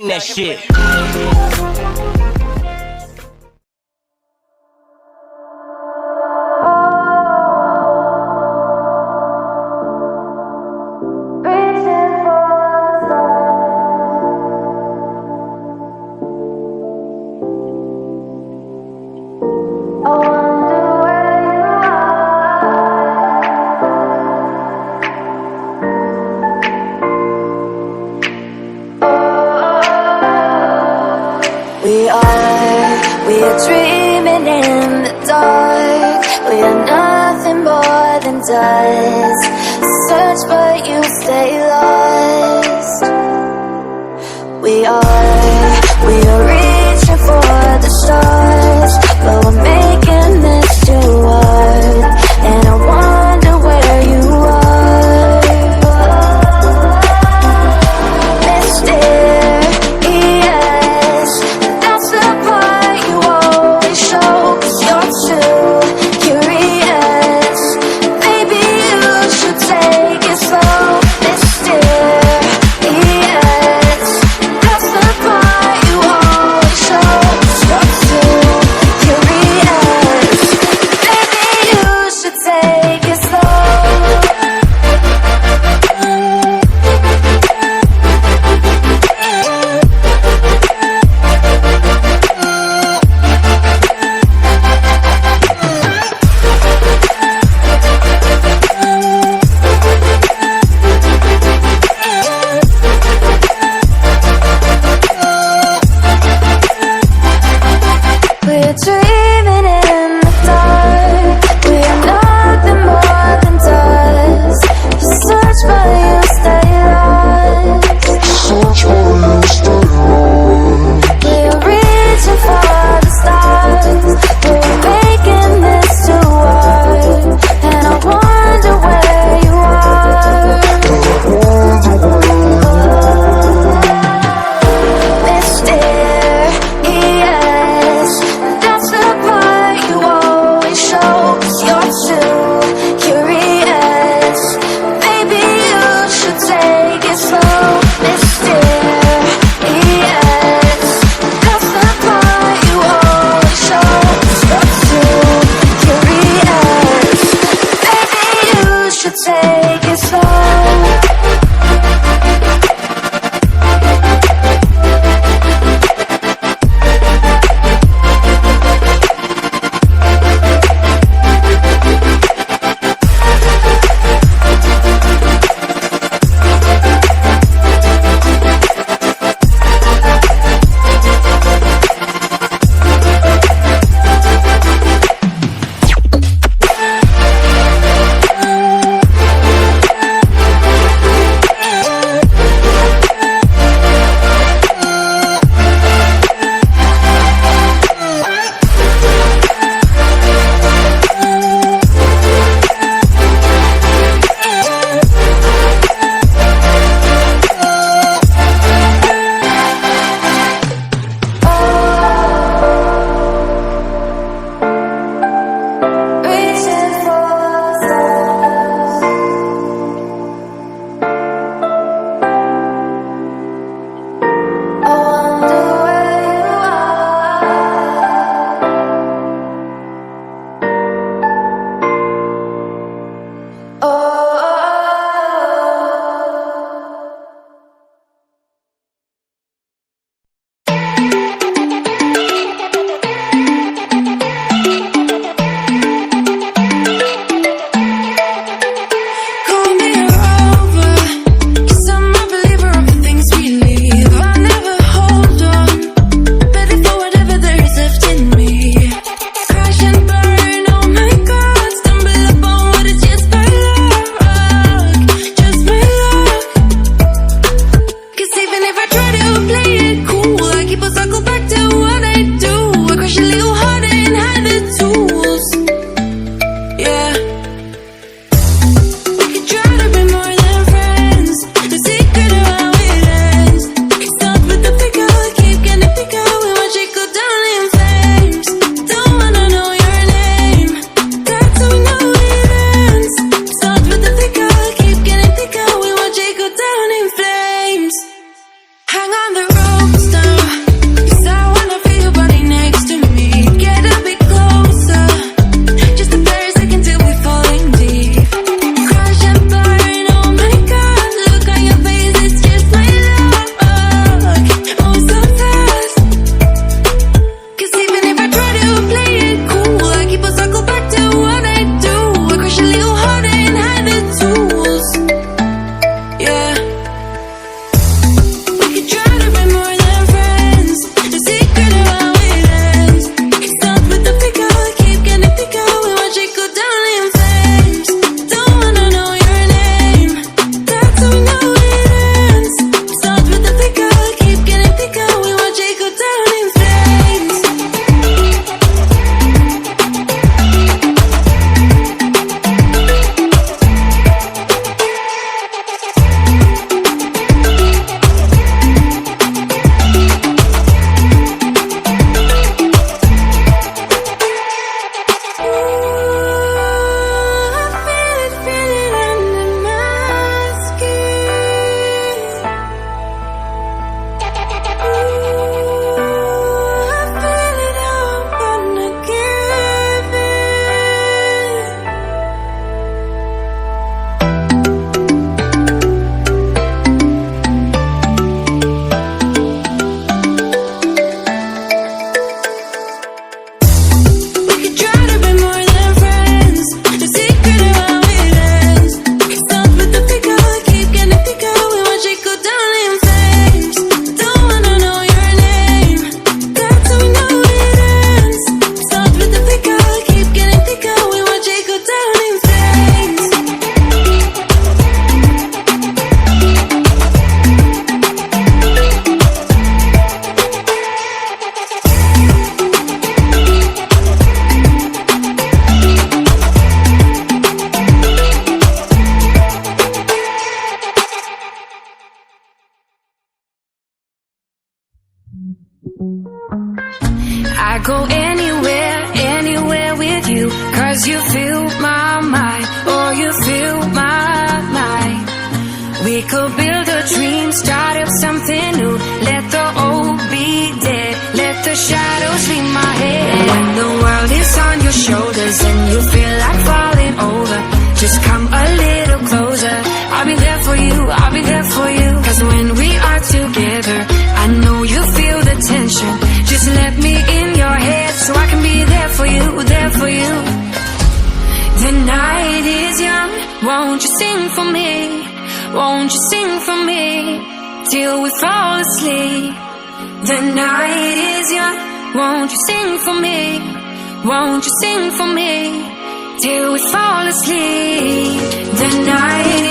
that shit. We are dreaming in the dark. We are nothing more than dust. Search but you stay lost. We are reaching for the stars, but we're making this too hard. And I wonder where you are, mysterious. That's the part you always show, 'cause you're too curious. Maybe you should take it slow, mysterious. That's the part you always show, 'cause you're too curious. Maybe you should take it slow. We're dreaming in the dark. We are nothing more than dust. You search but you stay lost. We are reaching for the stars. We're making this too hard. And I wonder where you are, mysterious. That's the part you always show, 'cause you're too curious. Maybe you should take it slow, mysterious. That's the part you always show, 'cause you're too curious. Maybe you should take it slow. Reaching for stars. I wonder where you are. Oh. Call me a rover, 'cause I'm a believer of the things we leave. I never hold on, ready for whatever there is left in me. Crash and burn, oh my God, stumble upon what is just my luck, just my luck. 'Cause even if I try to play it cool, I keep on circle back to what I do. I crash a little harder and hide the tools. Yeah. We could try to be more than friends. The secret of how it ends. It starts with the pick-up, keep getting bigger. We watch it go down in flames. Don't wanna know your name. That's how we know it ends. It starts with the pick-up, keep getting bigger. We watch it go down in flames. Hang on the rope. I go anywhere, anywhere with you, 'cause you fill my mind, oh you fill my mind. We could build a dream, start up something new. Let the old be dead, let the shadows leave my head. When the world is on your shoulders and you feel like falling over, just come a little closer. I'll be there for you, I'll be there for you. 'Cause when we are together, I know you feel the tension. Just let me in your head so I can be there for you, there for you. The night is young, won't you sing for me? Won't you sing for me till we fall asleep? The night is young, won't you sing for me? Won't you sing for me till we fall asleep? The night is